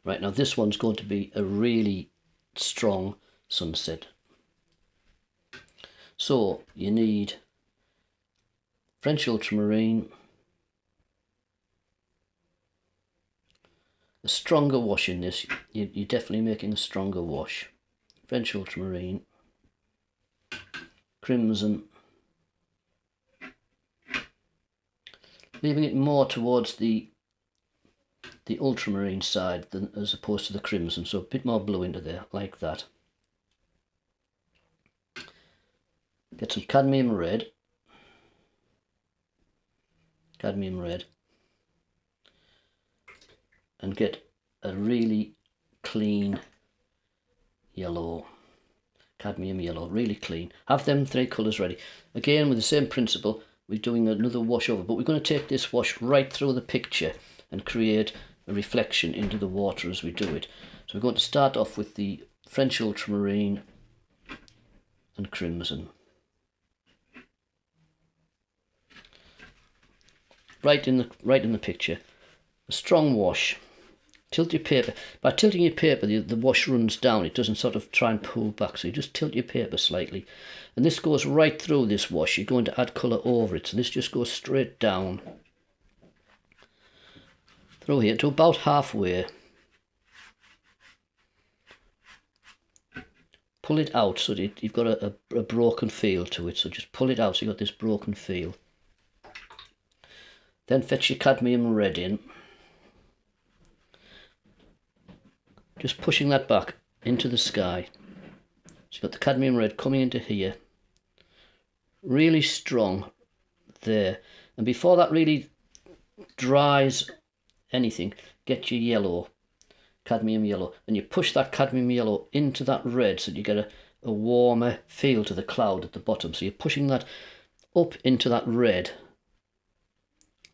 Right, now this one's going to be a really strong sunset. So you need French ultramarine, a stronger wash in this. You're definitely making a stronger wash. French ultramarine, crimson, leaving it more towards the ultramarine side than as opposed to the crimson, so a bit more blue into there, like that. Get some cadmium red, and get a really clean yellow, cadmium yellow, really clean. Have them three colours ready. Again, with the same principle, we're doing another wash over, but we're going to take this wash right through the picture and create a reflection into the water as we do it. So we're going to start off with the French ultramarine and crimson. Right in the picture. A strong wash. Tilt your paper. By tilting your paper, the wash runs down. It doesn't sort of try and pull back. So you just tilt your paper slightly. And this goes right through this wash. You're going to add colour over it. So this just goes straight down through here to about halfway. Pull it out so that you've got a broken feel to it. So just pull it out so you've got this broken feel. Then fetch your cadmium red in. Just pushing that back into the sky. So you've got the cadmium red coming into here. Really strong there. And before that really dries anything, get your yellow, cadmium yellow, and you push that cadmium yellow into that red so that you get a warmer feel to the cloud at the bottom. So you're pushing that up into that red,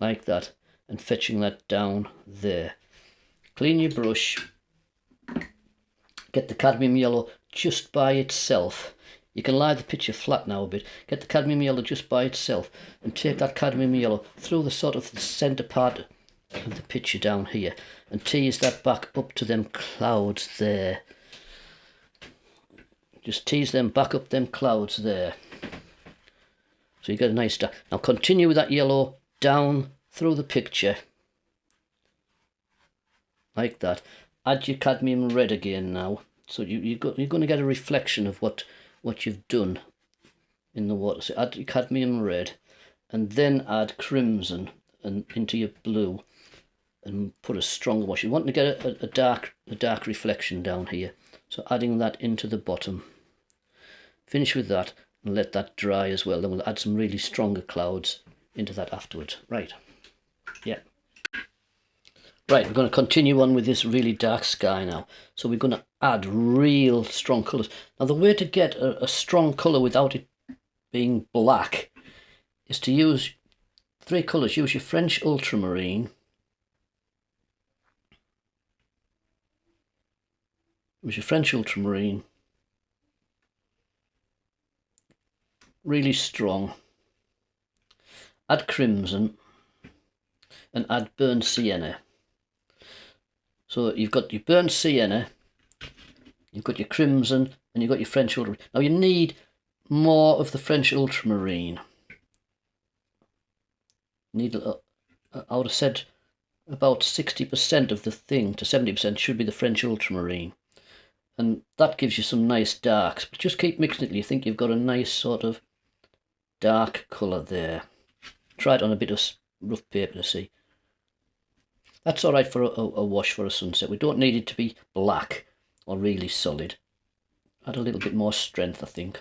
like that, and fetching that down there. Clean your brush. Get the cadmium yellow just by itself. You can lie the picture flat now a bit. Get the cadmium yellow just by itself and take that cadmium yellow through the sort of the centre part of the picture down here and tease that back up to them clouds there. Just tease them back up them clouds there. So you get a nice dark. Now continue with that yellow down through the picture. Like that. Add your cadmium red again now. So you're going to get a reflection of what you've done in the water. So add your cadmium red and then add crimson and into your blue and put a stronger wash. You want to get a dark reflection down here. So adding that into the bottom. Finish with that and let that dry as well. Then we'll add some really stronger clouds into that afterwards. Right. Yeah. Right, we're going to continue on with this really dark sky now. So we're going to add real strong colours. Now the way to get a strong colour without it being black is to use three colours. Use your French ultramarine. Use your French ultramarine. Really strong. Add crimson and add burnt sienna. So you've got your burnt sienna, you've got your crimson, and you've got your French ultramarine. Now you need more of the French ultramarine. You need, I would have said about 60% of the thing to 70% should be the French ultramarine. And that gives you some nice darks. But just keep mixing it till you think you've got a nice sort of dark colour there. Try it on a bit of rough paper to see. That's all right for a wash for a sunset. We don't need it to be black or really solid. Add a little bit more strength, I think.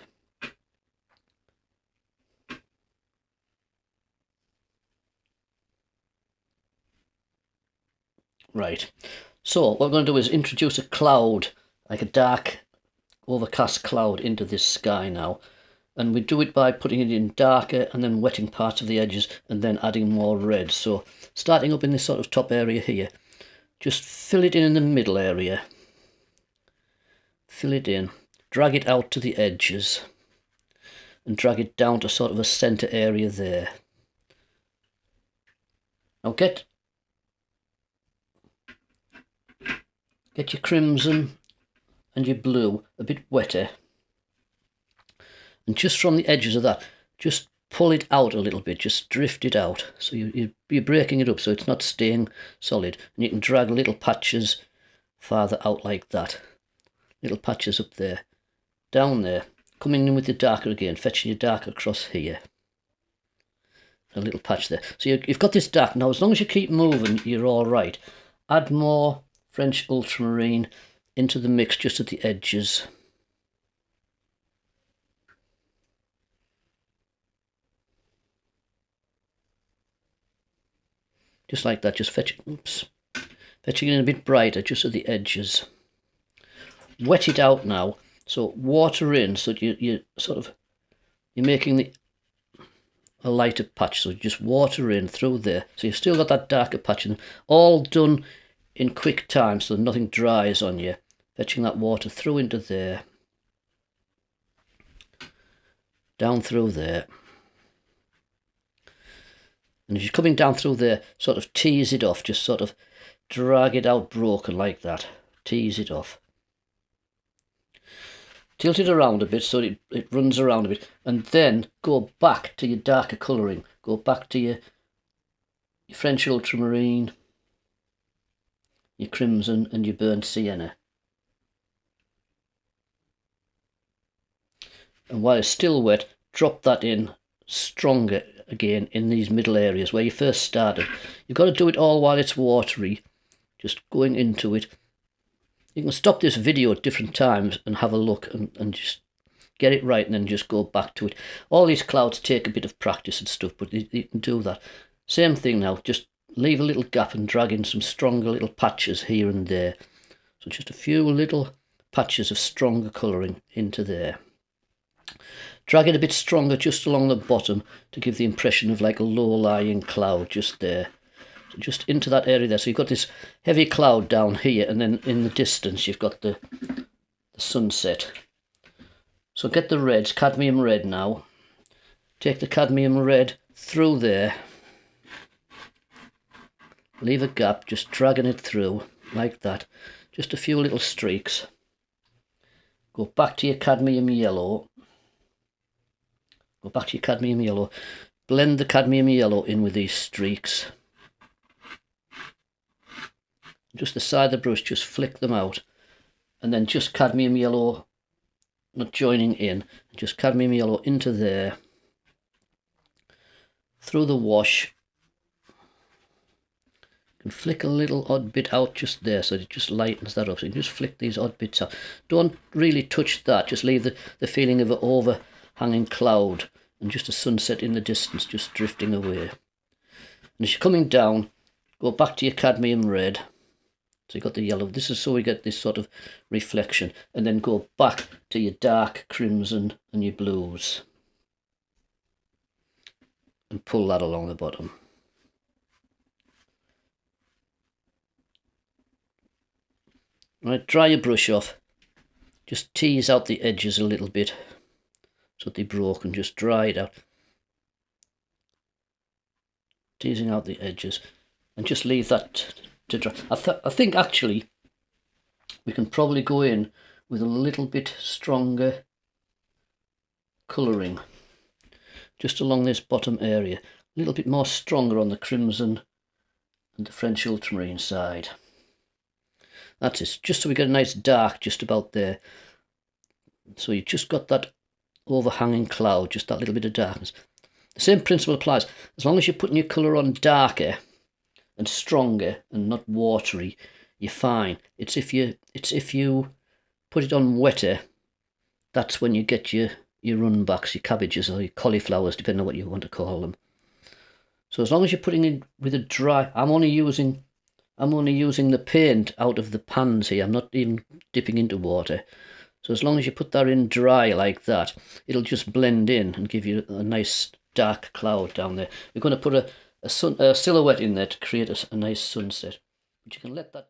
Right. So what we're going to do is introduce a cloud, like a dark overcast cloud into this sky now. And we do it by putting it in darker and then wetting parts of the edges and then adding more red. So starting up in this sort of top area here, just fill it in the middle area. Fill it in, drag it out to the edges and drag it down to sort of a centre area there. Now get get your crimson and your blue a bit wetter, and just from the edges of that, just pull it out a little bit, just drift it out. So you're breaking it up so it's not staying solid, and you can drag little patches farther out like that. Little patches up there, down there, coming in with the darker again, fetching your darker across here. A little patch there. So you've got this dark. Now as long as you keep moving, you're all right. Add more French ultramarine into the mix just at the edges. Just like that, just fetching it in a bit brighter just at the edges. Wet it out now, so water in, so that you're making a lighter patch, so just water in through there. So you've still got that darker patch, and all done in quick time so nothing dries on you. Fetching that water through into there, down through there. And as you're coming down through there, sort of tease it off, just sort of drag it out broken like that. Tease it off. Tilt it around a bit so it runs around a bit, and then go back to your darker colouring. Go back to your French ultramarine, your crimson and your burnt sienna. And while it's still wet, drop that in stronger again in these middle areas where you first started. You've got to do it all while it's watery, just going into it. You can stop this video at different times and have a look and just get it right, and then just go back to it. All these clouds take a bit of practice and stuff, but you can do that. Same thing now, just leave a little gap and drag in some stronger little patches here and there. So just a few little patches of stronger colouring into there. Drag it a bit stronger just along the bottom to give the impression of like a low-lying cloud just there. So just into that area there. So you've got this heavy cloud down here, and then in the distance you've got the sunset. So get the reds, cadmium red now. Take the cadmium red through there. Leave a gap, just dragging it through like that. Just a few little streaks. Go back to your cadmium yellow. Go back to your cadmium yellow. Blend the cadmium yellow in with these streaks. Just the side of the brush, just flick them out. And then just cadmium yellow, not joining in, just cadmium yellow into there. Through the wash. You can flick a little odd bit out just there so it just lightens that up. So you can just flick these odd bits out. Don't really touch that, just leave the feeling of an overhanging cloud and just a sunset in the distance just drifting away. And as you're coming down, go back to your cadmium red. So you got the yellow. This is so we get this sort of reflection, and then go back to your dark crimson and your blues and pull that along the bottom. Right, dry your brush off. Just tease out the edges a little bit so they're broken. Just dry it out. Teasing out the edges, and just leave that to dry. I think actually we can probably go in with a little bit stronger colouring just along this bottom area. A little bit more stronger on the crimson and the French ultramarine side. That's it, just so we get a nice dark just about there. So you've just got that overhanging cloud, just that little bit of darkness. The same principle applies. As long as you're putting your colour on darker and stronger and not watery, you're fine. It's if you put it on wetter, that's when you get your runbacks, your cabbages or your cauliflowers, depending on what you want to call them. So as long as you're putting in with a dry, I'm only using the paint out of the pans here. I'm not even dipping into water. So as long as you put that in dry like that, it'll just blend in and give you a nice dark cloud down there. We're going to put a silhouette in there to create a nice sunset. But you can let that